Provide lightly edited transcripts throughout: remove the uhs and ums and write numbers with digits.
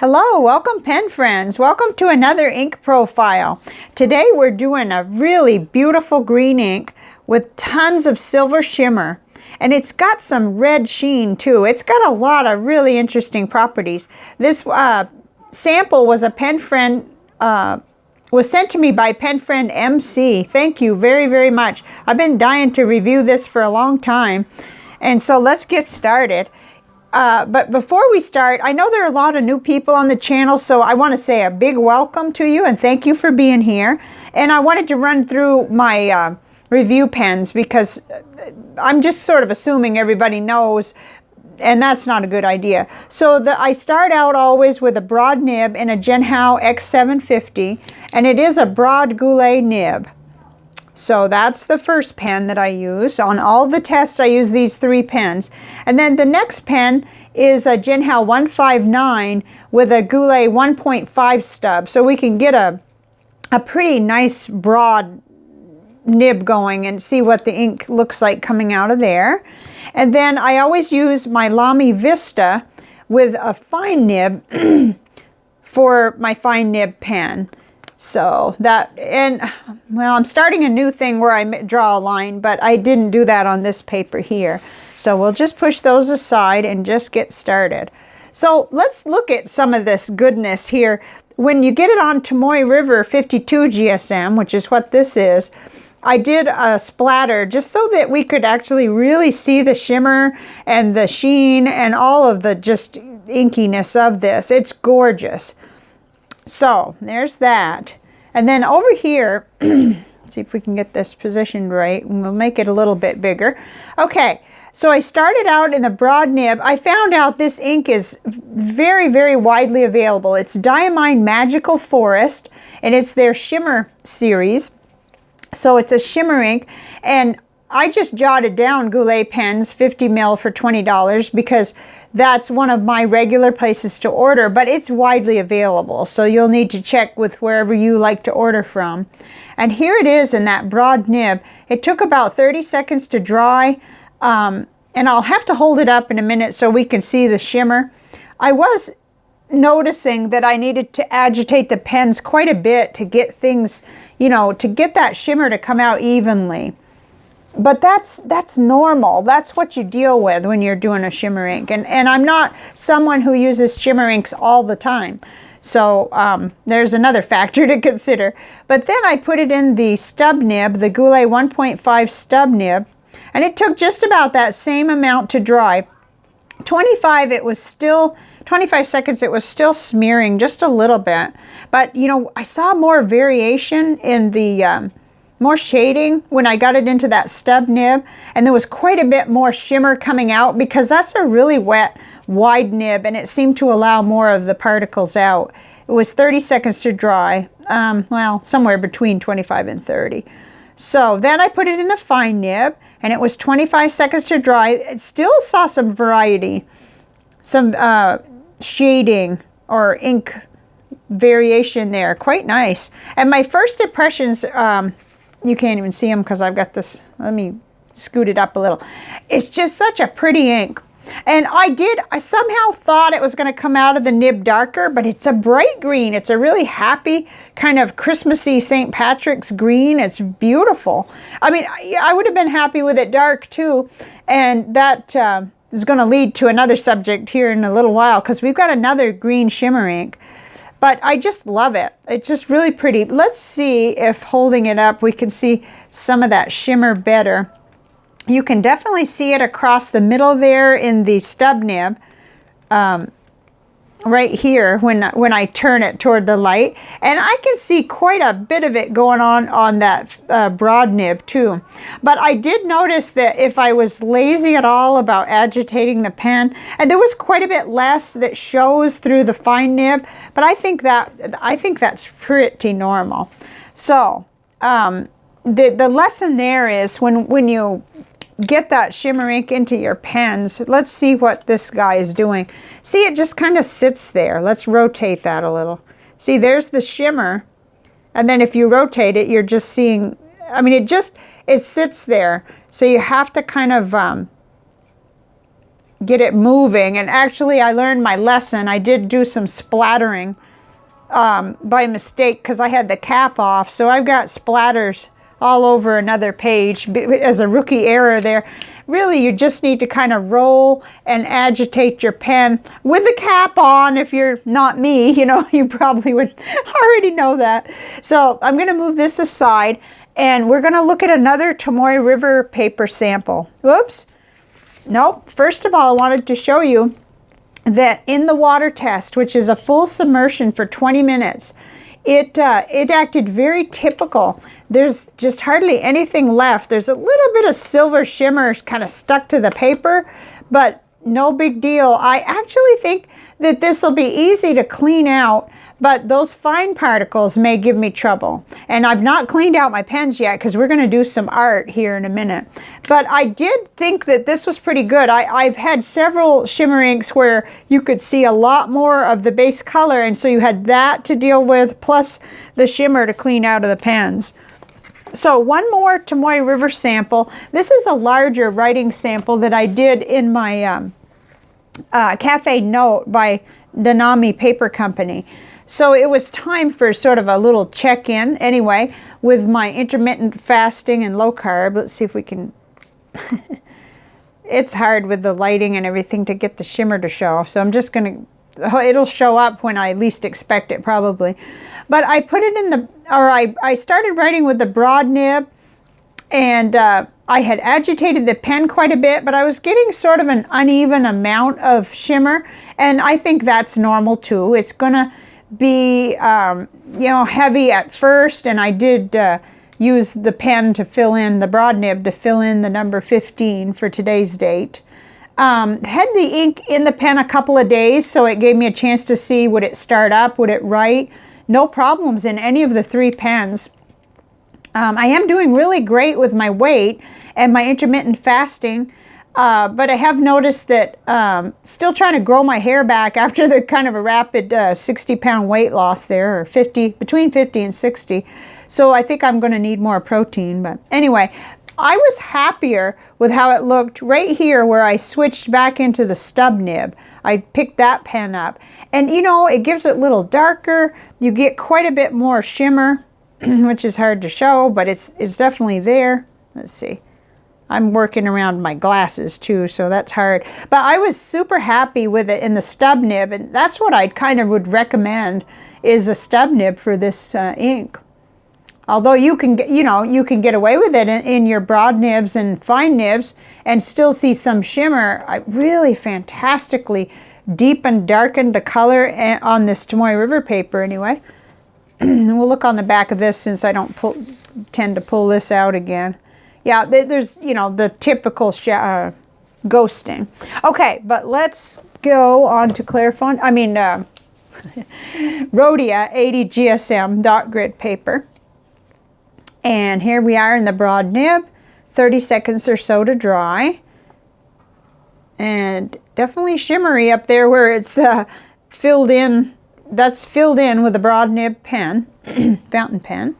Hello, welcome pen friends. Welcome to another ink profile. Today we're doing a really beautiful green ink with tons of silver shimmer. And it's got some red sheen too. It's got a lot of really interesting properties. This sample was a pen friend, was sent to me by pen friend MC. Thank you very, very much. I've been dying to review this for a long time. And so let's get started. But before we start, I know there are a lot of new people on the channel, so I want to say a big welcome to you and thank you for being here. And I wanted to run through my review pens because I'm just sort of assuming everybody knows, and that's not a good idea. So I start out always with a broad nib in a Jinhao X750, and it is a broad Goulet nib. So that's the first pen that I use. On all the tests, I use these three pens. And then the next pen is a Jinhao 159 with a Goulet 1.5 stub. So we can get a pretty nice broad nib going and see what the ink looks like coming out of there. And then I always use my Lamy Vista with a fine nib for my fine nib pen. So that, and well, I'm starting a new thing where I draw a line, but I didn't do that on this paper here. So we'll just push those aside and just get started. So let's look at some of this goodness here. When you get it on Tomoe River 52 GSM, which is what this is, I did a splatter just so that we could actually really see the shimmer and the sheen and all of the just inkiness of this. It's gorgeous. So there's that. And then over here, see if we can get this positioned right, and we'll make it a little bit bigger. Okay, so I started out in the broad nib. I found out this ink is very, very widely available. It's Diamine Magical Forest, and it's their Shimmer series. So it's a shimmer ink, and I just jotted down Goulet pens, 50 mil for $20 because that's one of my regular places to order, but it's widely available. So you'll need to check with wherever you like to order from. And here it is in that broad nib. It took about 30 seconds to dry, and I'll have to hold it up in a minute so we can see the shimmer. I was noticing that I needed to agitate the pens quite a bit to get things, you know, to get that shimmer to come out evenly. But that's normal. That's what you deal with when you're doing a shimmer ink. And I'm not someone who uses shimmer inks all the time. So there's another factor to consider. But then I put it in the stub nib, the Goulet 1.5 stub nib, and it took just about that same amount to dry. 25 seconds, it was still smearing just a little bit. But, you know, I saw more variation in the more shading when I got it into that stub nib, and there was quite a bit more shimmer coming out because that's a really wet, wide nib, and it seemed to allow more of the particles out. It was 30 seconds to dry, well, somewhere between 25 and 30. So then I put it in the fine nib, and it was 25 seconds to dry. It still saw some variety, some shading or ink variation there, quite nice. And my first impressions, you can't even see them because I've got this, let me scoot it up a little. It's just such a pretty ink. And I somehow thought it was going to come out of the nib darker, but it's a bright green. It's a really happy, kind of Christmassy St. Patrick's green. It's beautiful. I mean, I would have been happy with it dark too. And that is going to lead to another subject here in a little while because we've got another green shimmer ink. But I just love it. It's just really pretty. Let's see if holding it up, we can see some of that shimmer better. You can definitely see it across the middle there in the stub nib, right here when I turn it toward the light. And I can see quite a bit of it going on that broad nib too. But I did notice that if I was lazy at all about agitating the pen, and there was quite a bit less that shows through the fine nib, but I think that's pretty normal. So the lesson there is when you get that shimmer ink into your pens, let's see what this guy is doing. See, it just kind of sits there. Let's rotate that a little. See, there's the shimmer, and then if you rotate it, you're just seeing, I mean, it sits there. So you have to kind of get it moving. And actually I learned my lesson. I did do some splattering by mistake because I had the cap off. So I've got splatters all over another page as a rookie error there. Really, you just need to kind of roll and agitate your pen with the cap on. If you're not me, you know, you probably would already know that. So I'm going to move this aside, and we're going to look at another Tomoe River paper sample. Whoops. Nope. First of all, I wanted to show you that in the water test, which is a full submersion for 20 minutes, it acted very typical. There's just hardly anything left. There's a little bit of silver shimmer kind of stuck to the paper, but no big deal. I actually think that this will be easy to clean out, but those fine particles may give me trouble. And I've not cleaned out my pens yet because we're going to do some art here in a minute. But I did think that this was pretty good. I've had several shimmer inks where you could see a lot more of the base color, and so you had that to deal with plus the shimmer to clean out of the pens. So one more Tomoya River sample. This is a larger writing sample that I did in my cafe note by the Lamy paper company. So it was time for sort of a little check-in anyway with my intermittent fasting and low carb. Let's see if we can it's hard with the lighting and everything to get the shimmer to show. So I'm just going to, it'll show up when I least expect it probably. But I put it in the, or I started writing with the broad nib, and I had agitated the pen quite a bit, but I was getting sort of an uneven amount of shimmer, and I think that's normal too. It's gonna be, you know, heavy at first, and I did use the pen to fill in, the broad nib to fill in the number 15 for today's date. Had the ink in the pen a couple of days, so it gave me a chance to see, would it start up, would it write? No problems in any of the three pens. I am doing really great with my weight and my intermittent fasting, but I have noticed that still trying to grow my hair back after the kind of a rapid 60-pound weight loss there, or 50, between 50 and 60. So I think I'm going to need more protein. But anyway, I was happier with how it looked right here where I switched back into the stub nib. I picked that pen up, and you know, it gives it a little darker. You get quite a bit more shimmer, which is hard to show, but it's definitely there. Let's see. I'm working around my glasses too, so that's hard. But I was super happy with it in the stub nib, and that's what I kind of would recommend, is a stub nib for this ink. Although you can get, you know, you can get away with it in your broad nibs and fine nibs and still see some shimmer. I really fantastically deepened, darkened the color on this Tomoe River paper anyway. We'll look on the back of this since I don't tend to pull this out again. Yeah, there's, you know, the typical ghosting. Okay, but let's go on to Clairfontaine, Rhodia 80 GSM dot grid paper. And here we are in the broad nib, 30 seconds or so to dry. And definitely shimmery up there where it's filled in. That's filled in with a broad nib pen, fountain pen.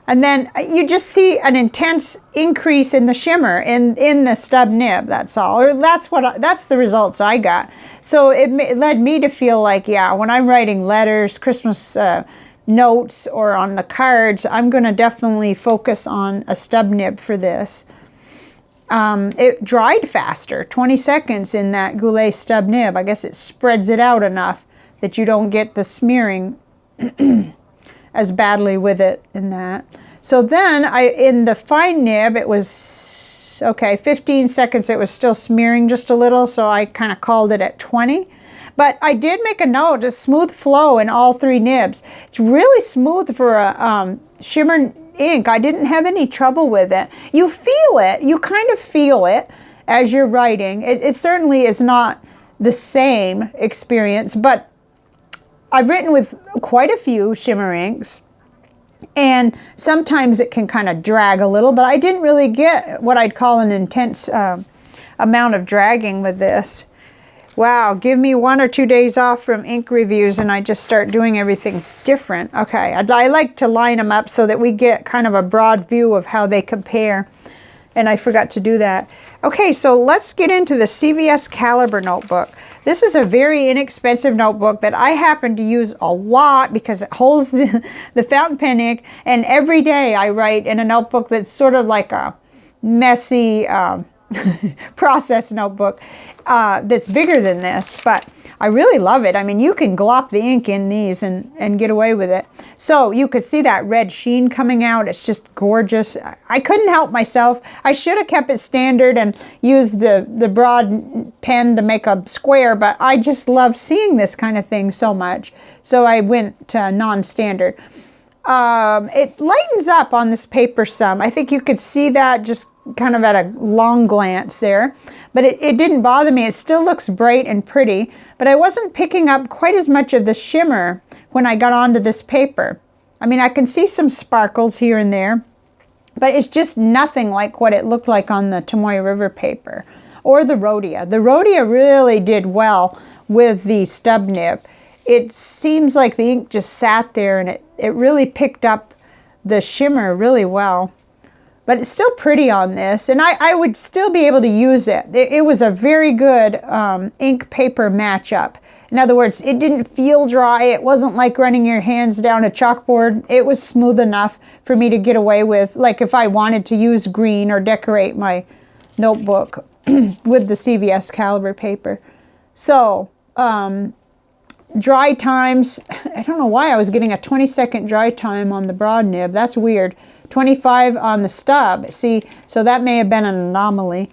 And then you just see an intense increase in the shimmer in the stub nib, that's all. Or that's the results I got. So it led me to feel like, yeah, when I'm writing letters, Christmas notes, or on the cards, I'm going to definitely focus on a stub nib for this. It dried faster, 20 seconds in that Goulet Stub Nib. I guess it spreads it out enough that you don't get the smearing as badly with it in that. So then in the fine nib, it was, okay, 15 seconds, it was still smearing just a little, so I kind of called it at 20. But I did make a note, a smooth flow in all three nibs. It's really smooth for a shimmer ink. I didn't have any trouble with it. You feel it, you kind of feel it as you're writing. It certainly is not the same experience, but I've written with quite a few shimmer inks, and sometimes it can kind of drag a little, but I didn't really get what I'd call an intense amount of dragging with this. Wow, give me 1 or 2 days off from ink reviews and I just start doing everything different. Okay, I like to line them up so that we get kind of a broad view of how they compare and I forgot to do that. Okay, so let's get into the CVS Caliber notebook. This is a very inexpensive notebook that I happen to use a lot because it holds the fountain pen ink, and every day I write in a notebook that's sort of like a messy process notebook that's bigger than this, but I really love it. I mean, you can glop the ink in these and get away with it. So you could see that red sheen coming out. It's just gorgeous. I couldn't help myself. I should have kept it standard and used the broad pen to make a square, but I just love seeing this kind of thing so much. So I went to non-standard. It lightens up on this paper some. I think you could see that just kind of at a long glance there, but it didn't bother me. It still looks bright and pretty, but I wasn't picking up quite as much of the shimmer when I got onto this paper. I mean, I can see some sparkles here and there, but it's just nothing like what it looked like on the Tomoya River paper or the Rhodia. The Rhodia really did well with the stub nib. It seems like the ink just sat there and it really picked up the shimmer really well. But it's still pretty on this, and I would still be able to use it. It was a very good ink-paper matchup. In other words, it didn't feel dry. It wasn't like running your hands down a chalkboard. It was smooth enough for me to get away with, like if I wanted to use green or decorate my notebook with the CVS Caliber paper. So, dry times, I don't know why I was getting a 20-second dry time on the broad nib. That's weird. 25 on the stub. See, so that may have been an anomaly.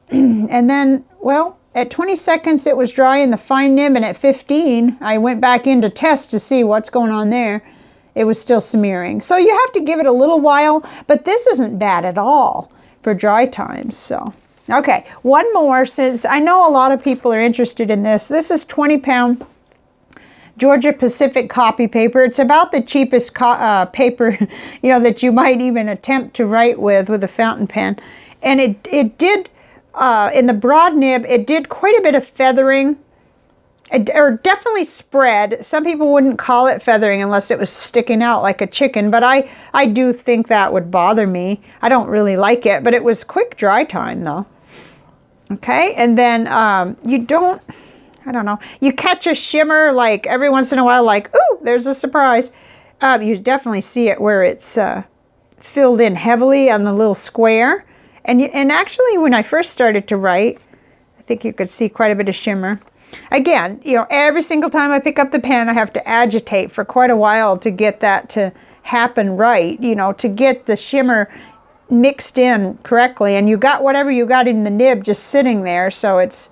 And then, well, at 20 seconds it was dry in the fine nib, and at 15 I went back in to test to see what's going on there. It was still smearing. So you have to give it a little while, but this isn't bad at all for dry times. So, okay, one more, since I know a lot of people are interested in this. This is 20-pound Georgia Pacific copy paper. It's about the cheapest paper, you know, that you might even attempt to write with a fountain pen. And it did, in the broad nib, it did quite a bit of feathering, or definitely spread. Some people wouldn't call it feathering unless it was sticking out like a chicken, but I do think that would bother me. I don't really like it, but it was quick dry time though. Okay, and then I don't know, you catch a shimmer like every once in a while, like, ooh, there's a surprise. You definitely see it where it's filled in heavily on the little square. And actually, when I first started to write, I think you could see quite a bit of shimmer. Again, you know, every single time I pick up the pen, I have to agitate for quite a while to get that to happen right, you know, to get the shimmer mixed in correctly. And you got whatever you got in the nib just sitting there, so it's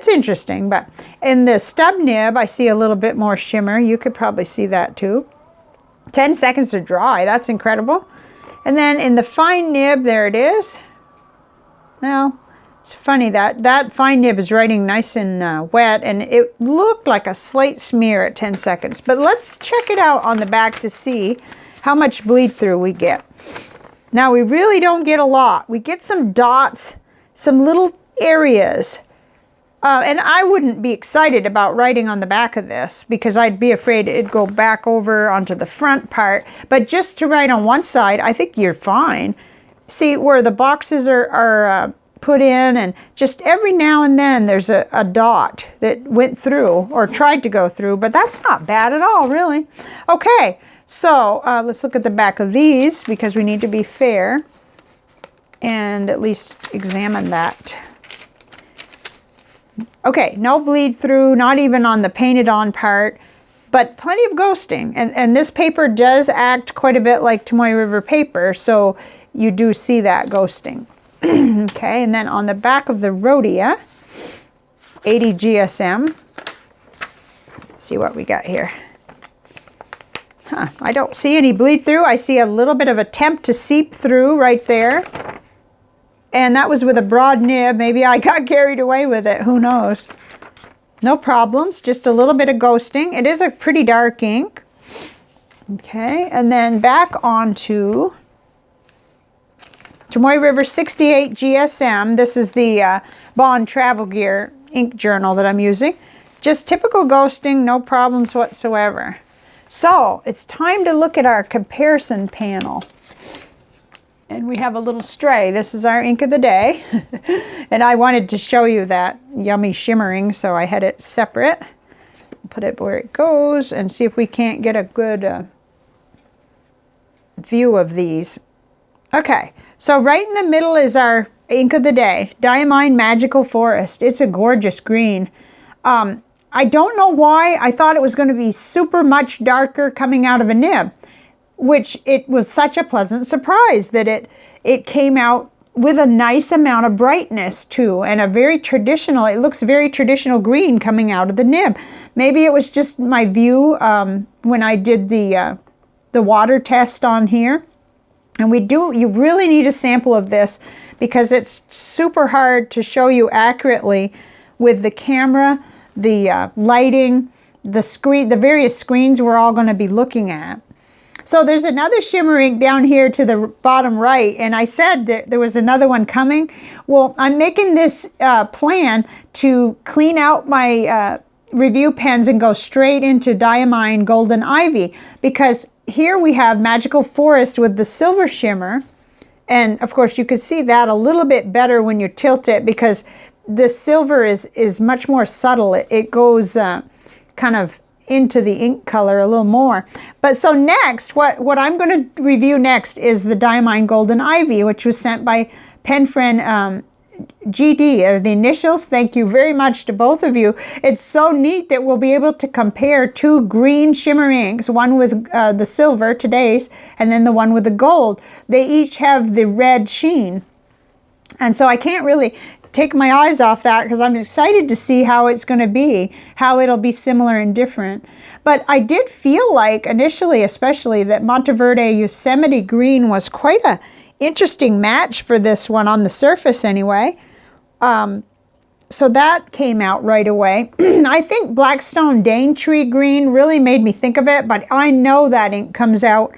interesting. But in the stub nib, I see a little bit more shimmer. You could probably see that too. 10 seconds to dry, that's incredible. And then in the fine nib, there it is. Well, it's funny that fine nib is writing nice and wet, and it looked like a slight smear at 10 seconds. But let's check it out on the back to see how much bleed through we get. Now, we really don't get a lot. We get some dots, some little areas. And I wouldn't be excited about writing on the back of this because I'd be afraid it'd go back over onto the front part. But just to write on one side, I think you're fine. See where the boxes are put in, and just every now and then there's a dot that went through or tried to go through, but that's not bad at all, really. Okay, so let's look at the back of these because we need to be fair and at least examine that. Okay, no bleed through, not even on the painted on part, but plenty of ghosting. And this paper does act quite a bit like Tomoya River paper, so you do see that ghosting. Okay, and then on the back of the Rhodia, 80 GSM. Let's see what we got here. I don't see any bleed through. I see a little bit of attempt to seep through right there. And that was with a broad nib. Maybe I got carried away with it. Who knows? No problems. Just a little bit of ghosting. It is a pretty dark ink. Okay. And then back onto Tomoe River 68 GSM. This is the Bond Travel Gear ink journal that I'm using. Just typical ghosting. No problems whatsoever. So it's time to look at our comparison panel. And we have a little stray. This is our ink of the day. And I wanted to show you that yummy shimmering, so I had it separate. Put it where it goes and see if we can't get a good view of these. Okay, so right in the middle is our ink of the day, Diamine Magical Forest. It's a gorgeous green. I don't know why I thought it was going to be super much darker coming out of a nib, which it was such a pleasant surprise that it came out with a nice amount of brightness too, and a very traditional, it looks very traditional green coming out of the nib. Maybe it was just my view when I did the water test on here. And you really need a sample of this because it's super hard to show you accurately with the camera, the lighting, the screen, the various screens we're all going to be looking at. So there's another shimmer ink down here to the bottom right, and I said that there was another one coming. Well, I'm making this plan to clean out my review pens and go straight into Diamine Golden Ivy, because here we have Magical Forest with the silver shimmer, and of course you can see that a little bit better when you tilt it because the silver is much more subtle. It goes kind of into the ink color a little more. But so next, what I'm going to review next is the Diamine Golden Ivy, which was sent by pen friend GD, or the initials. Thank you very much to both of you. It's so neat that we'll be able to compare two green shimmer inks, one with the silver, today's, and then the one with the gold. They each have the red sheen. And so I can't really take my eyes off that because I'm excited to see how it's going to be, how it'll be similar and different. But I did feel like initially, especially, that Monteverde Yosemite green was quite a interesting match for this one on the surface anyway. So that came out right away. I think Blackstone Daintree green really made me think of it, but I know that ink comes out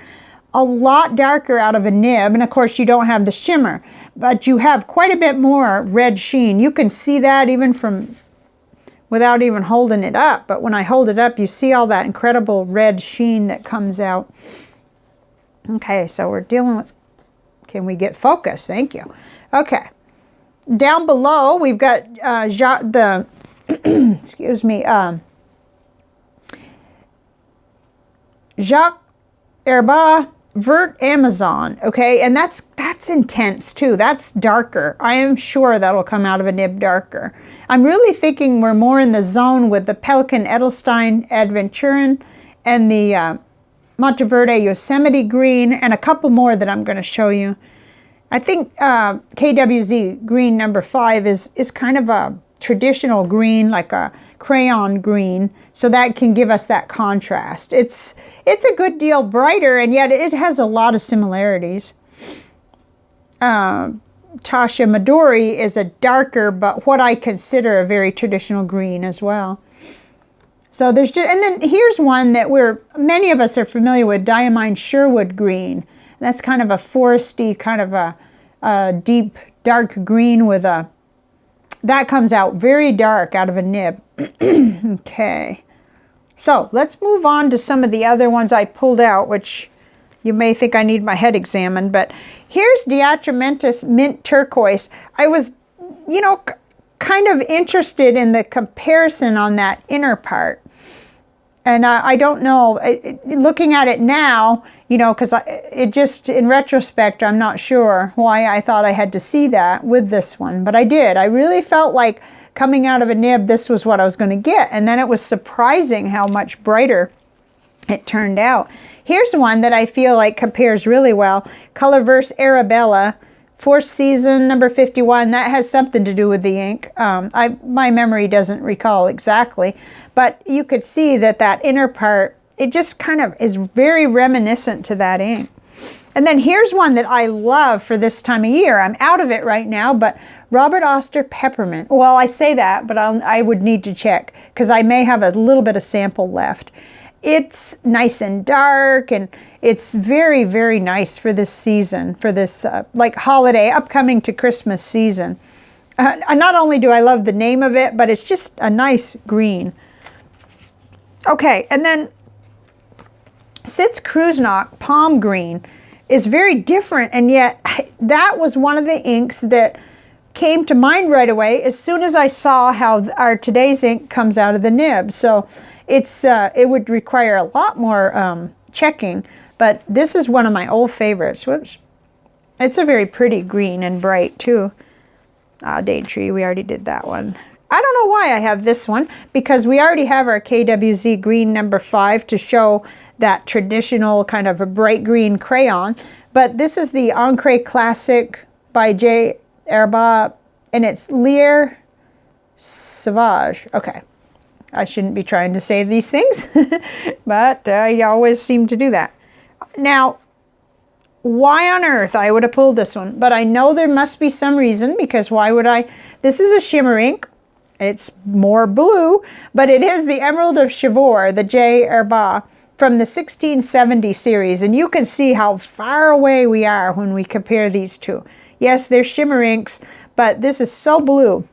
a lot darker out of a nib, and of course you don't have the shimmer, but you have quite a bit more red sheen. You can see that even from without even holding it up, but when I hold it up you see all that incredible red sheen that comes out. Okay, so we're dealing with, can we get focus? Thank you. Okay, down below we've got excuse me, Jacques Herbaz Vert Amazon, okay, and that's intense too. That's darker. I am sure that'll come out of a nib darker. I'm really thinking we're more in the zone with the Pelican Edelstein Adventurin and the Monteverde Yosemite green, and a couple more that I'm going to show you. I think KWZ green number 5 is kind of a traditional green, like a crayon green, so that can give us that contrast. It's a good deal brighter, and yet it has a lot of similarities. Tasha Midori is a darker, but what I consider a very traditional green as well. So there's just, and then here's one that many of us are familiar with, Diamine Sherwood green. That's kind of a foresty, kind of a deep dark green with a, that comes out very dark out of a nib. Okay, so let's move on to some of the other ones I pulled out, which you may think I need my head examined, but here's Diatramentus Mint Turquoise. I was, you know, kind of interested in the comparison on that inner part. And I don't know, looking at it now, you know, because it just, in retrospect, I'm not sure why I thought I had to see that with this one, but I did. I really felt like coming out of a nib, this was what I was going to get. And then it was surprising how much brighter it turned out. Here's one that I feel like compares really well. Colorverse Arabella, 4th season, number 51. That has something to do with the ink. My memory doesn't recall exactly, but you could see that that inner part, it just kind of is very reminiscent to that ink. And then here's one that I love for this time of year. I'm out of it right now, but Robert Oster Peppermint. Well, I say that, but I would need to check because I may have a little bit of sample left. It's nice and dark, and it's very, very nice for this season, for this like holiday, upcoming to Christmas season. Not only do I love the name of it, but it's just a nice green. Okay, and then Sitz Krusnock Palm Green is very different, and yet that was one of the inks that came to mind right away as soon as I saw how our today's ink comes out of the nib. So it's it would require a lot more checking, but this is one of my old favorites. Whoops. It's a very pretty green and bright too. Daintree, we already did that one. I don't know why I have this one, because we already have our KWZ green number 5 to show that traditional kind of a bright green crayon. But this is the Encre Classic by J. Herba, and it's Lire Sauvage. Okay, I shouldn't be trying to say these things, but I always seem to do that. Now, why on earth I would have pulled this one? But I know there must be some reason, because why would I? This is a shimmer ink. It's more blue, but it is the Emerald of Chivor, the J. Herba, from the 1670 series. And you can see how far away we are when we compare these two. Yes, they're shimmer inks, but this is so blue.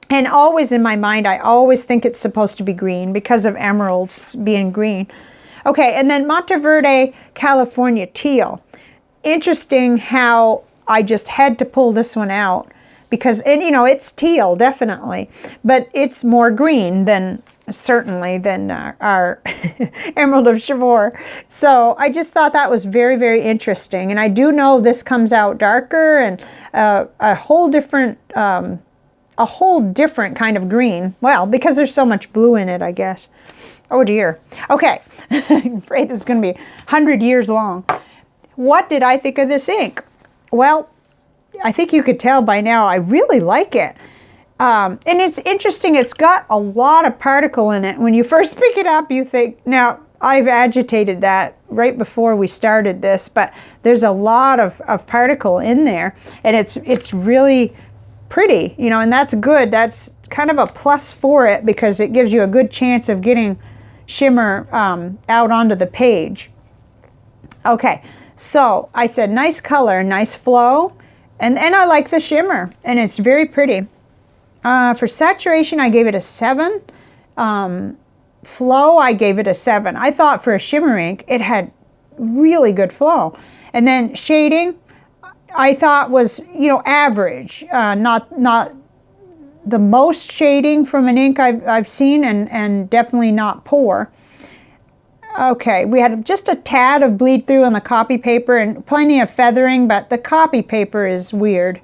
And always in my mind, I always think it's supposed to be green because of emeralds being green. Okay, and then Monteverde, California Teal. Interesting how I just had to pull this one out because, and you know, it's teal, definitely, but it's more green than, certainly, than our Emerald of Chivor. So I just thought that was very, very interesting. And I do know this comes out darker and a whole different kind of green. Well, because there's so much blue in it, I guess. Oh dear. Okay, I'm afraid this is going to be 100 years long. What did I think of this ink? Well, I think you could tell by now I really like it. And it's interesting, it's got a lot of particle in it. When you first pick it up, you think, now I've agitated that right before we started this, but there's a lot of particle in there, and it's really pretty, you know, and that's good. That's kind of a plus for it because it gives you a good chance of getting shimmer out onto the page. Okay, so I said nice color, nice flow, and I like the shimmer, and it's very pretty. For saturation, I gave it a 7. Flow, I gave it a 7. I thought for a shimmer ink, it had really good flow. And then shading, I thought was, you know, average, not the most shading from an ink I've seen, and definitely not poor. Okay, we had just a tad of bleed through on the copy paper and plenty of feathering, but the copy paper is weird.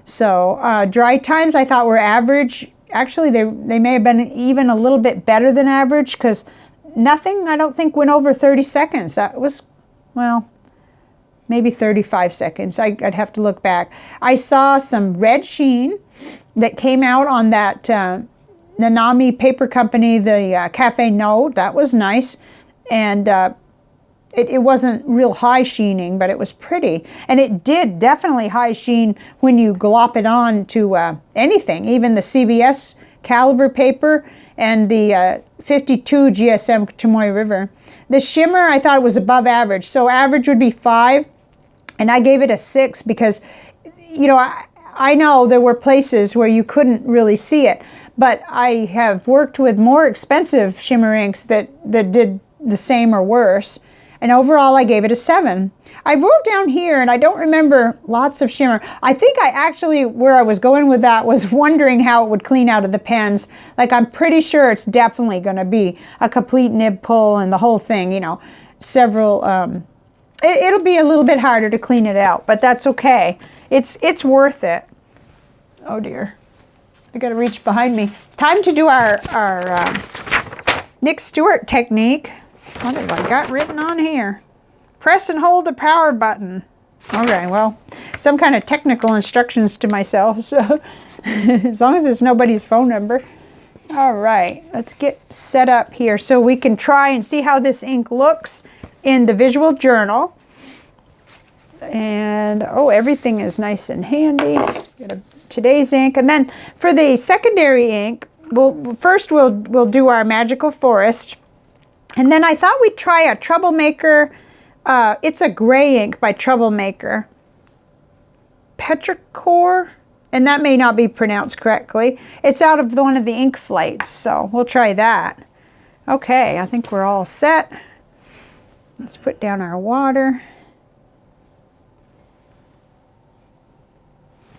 So dry times I thought were average. Actually, they may have been even a little bit better than average because nothing, I don't think, went over 30 seconds. That was, well, maybe 35 seconds. I'd have to look back. I saw some red sheen that came out on that Nanami paper company, the Cafe Note. That was nice. And it wasn't real high sheening, but it was pretty. And it did definitely high sheen when you glop it on to anything, even the CVS caliber paper and the 52 GSM Tomoe River. The shimmer, I thought it was above average. So average would be 5, and I gave it a 6 because, you know, I know there were places where you couldn't really see it, but I have worked with more expensive shimmer inks that did the same or worse, and overall I gave it a 7. I wrote down here, and I don't remember lots of shimmer. I think I actually, where I was going with that was wondering how it would clean out of the pens. Like, I'm pretty sure it's definitely going to be a complete nib pull and the whole thing, you know, several, it'll be a little bit harder to clean it out, but that's okay. It's worth it. Oh dear, I gotta reach behind me. It's time to do our Nick Stewart technique. What have I got written on here? Press and hold the power button. Okay, well, some kind of technical instructions to myself, so as long as it's nobody's phone number. All right, let's get set up here so we can try and see how this ink looks in the visual journal. And, oh, everything is nice and handy. Got today's ink. And then for the secondary ink, we'll do our Magical Forest. And then I thought we'd try a Troublemaker. It's a gray ink by Troublemaker. Petrichor, and that may not be pronounced correctly. It's out of one of the ink flights, so we'll try that. Okay, I think we're all set. Let's put down our water.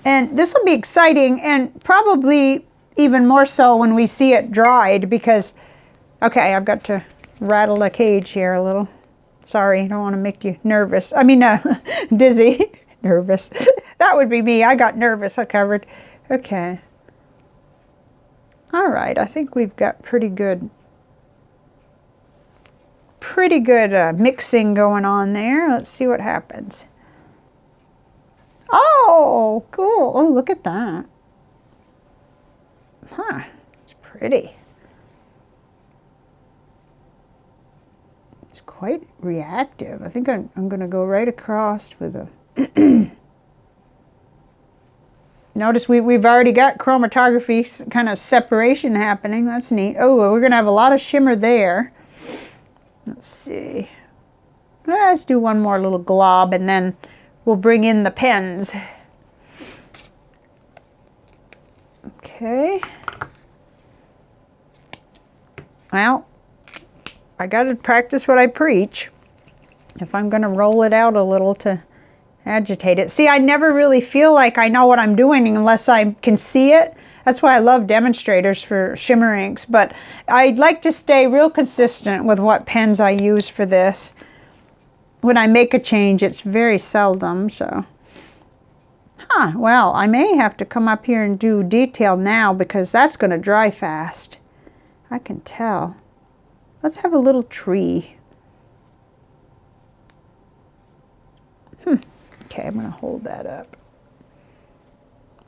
And this will be exciting, and probably even more so when we see it dried, because, okay, I've got to rattle the cage here a little. Sorry, I don't want to make you nervous. I mean, dizzy. Nervous. That would be me. I got nervous. I covered. Okay. All right, I think we've got pretty good mixing going on there. Let's see what happens. Oh, cool. Oh, look at that. Huh, it's pretty. It's quite reactive. I think I'm going to go right across with a... Notice we've already got chromatography kind of separation happening. That's neat. Oh, we're going to have a lot of shimmer there. Let's see. Let's do one more little glob, and then we'll bring in the pens. Okay. Well, I got to practice what I preach if I'm going to roll it out a little to agitate it. See, I never really feel like I know what I'm doing unless I can see it. That's why I love demonstrators for shimmer inks, but I'd like to stay real consistent with what pens I use for this. When I make a change, it's very seldom, so. Huh, well, I may have to come up here and do detail now because that's going to dry fast. I can tell. Let's have a little tree. Okay, I'm going to hold that up.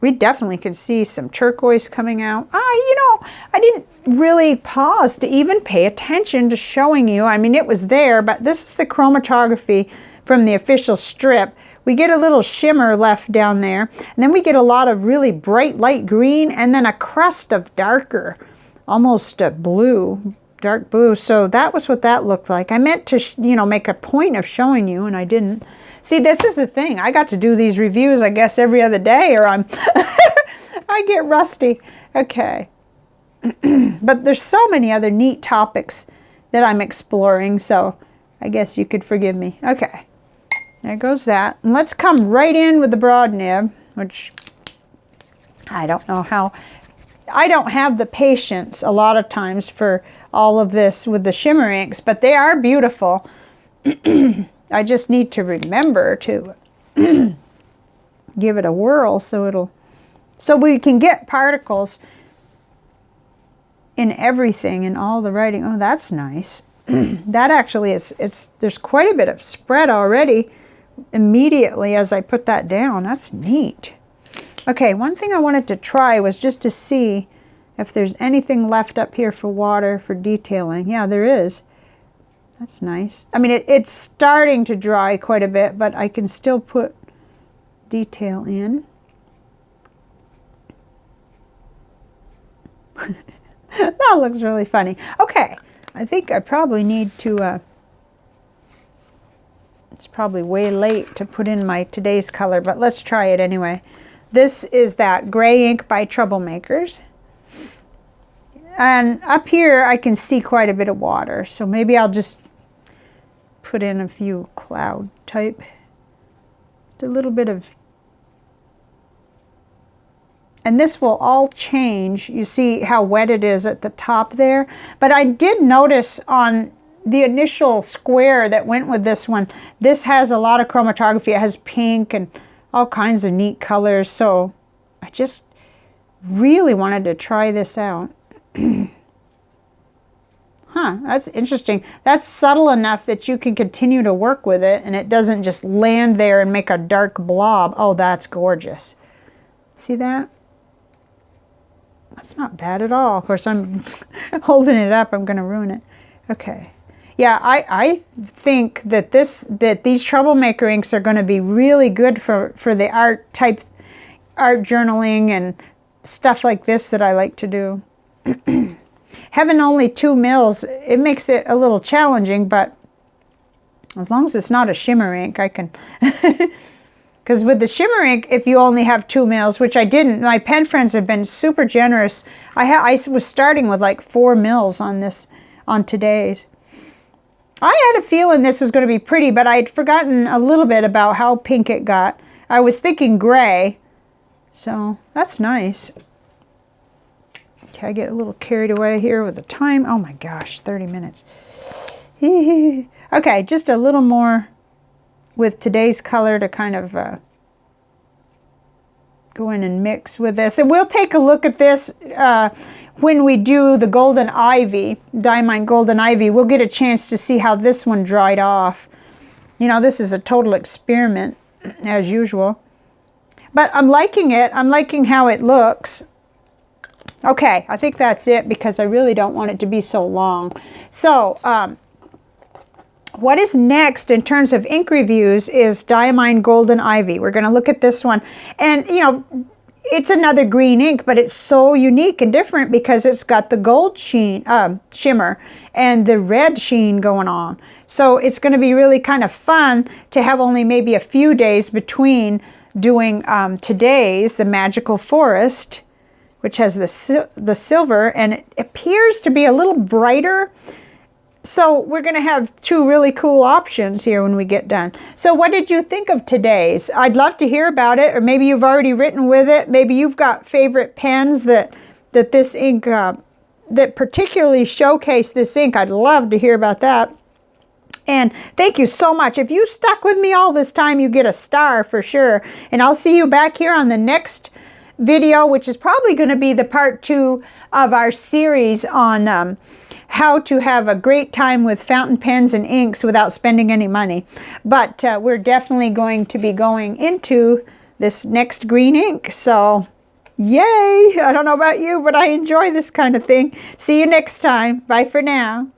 We definitely could see some turquoise coming out. You know, I didn't really pause to even pay attention to showing you. I mean, it was there, but this is the chromatography from the official strip. We get a little shimmer left down there, and then we get a lot of really bright light green, and then a crust of darker, almost a blue, dark blue. So that was what that looked like. I meant to, you know, make a point of showing you, and I didn't. See, this is the thing. I got to do these reviews, I guess, every other day, or I'm I get rusty. Okay. But there's so many other neat topics that I'm exploring, so I guess you could forgive me. Okay. There goes that. And let's come right in with the broad nib, which I don't know how. I don't have the patience a lot of times for all of this with the shimmer inks, but they are beautiful. I just need to remember to give it a whirl so we can get particles in everything, in all the writing. Oh, that's nice. That actually there's quite a bit of spread already immediately as I put that down. That's neat. Okay, one thing I wanted to try was just to see if there's anything left up here for water for detailing. Yeah, there is. That's nice. I mean, it's starting to dry quite a bit, but I can still put detail in. That looks really funny. Okay, I think I probably need to, it's probably way late to put in my today's color, but let's try it anyway. This is that gray ink by Troublemakers. And up here, I can see quite a bit of water, so maybe I'll just put in a few cloud type. Just a little bit of, and this will all change. You see how wet it is at the top there? But I did notice on the initial square that went with this one, this has a lot of chromatography. It has pink and all kinds of neat colors, so I just really wanted to try this out. Huh, that's interesting. That's subtle enough that you can continue to work with it and it doesn't just land there and make a dark blob. Oh, that's gorgeous. See that? That's not bad at all. Of course, I'm holding it up. I'm going to ruin it. Okay. Yeah, I think that these Troublemaker inks are going to be really good for the art journaling and stuff like this that I like to do. Having only 2 mils, it makes it a little challenging, but as long as it's not a shimmer ink, I can. Because with the shimmer ink, if you only have 2 mils, which I didn't, my pen friends have been super generous. I was starting with like 4 mils on this, on today's. I had a feeling this was going to be pretty, but I'd forgotten a little bit about how pink it got. I was thinking gray, So that's nice. Okay, I get a little carried away here with the time. Oh my gosh, 30 minutes. Okay, just a little more with today's color to kind of go in and mix with this. And we'll take a look at this when we do the Golden Ivy, Diamine Golden Ivy. We'll get a chance to see how this one dried off. You know, this is a total experiment, as usual. But I'm liking it. I'm liking how it looks. Okay, I think that's it because I really don't want it to be so long. So, what is next in terms of ink reviews is Diamine Golden Ivy. We're going to look at this one. And, you know, it's another green ink, but it's so unique and different because it's got the gold sheen, shimmer and the red sheen going on. So it's going to be really kind of fun to have only maybe a few days between doing today's, the Magical Forest, which has the silver, and it appears to be a little brighter. So we're going to have two really cool options here when we get done. So what did you think of today's? I'd love to hear about it, or maybe you've already written with it. Maybe you've got favorite pens that this ink, that particularly showcase this ink. I'd love to hear about that. And thank you so much. If you stuck with me all this time, you get a star for sure. And I'll see you back here on the next video, which is probably going to be the part 2 of our series on how to have a great time with fountain pens and inks without spending any money. But we're definitely going to be going into this next green ink. So yay! I don't know about you, but I enjoy this kind of thing. See you next time. Bye for now.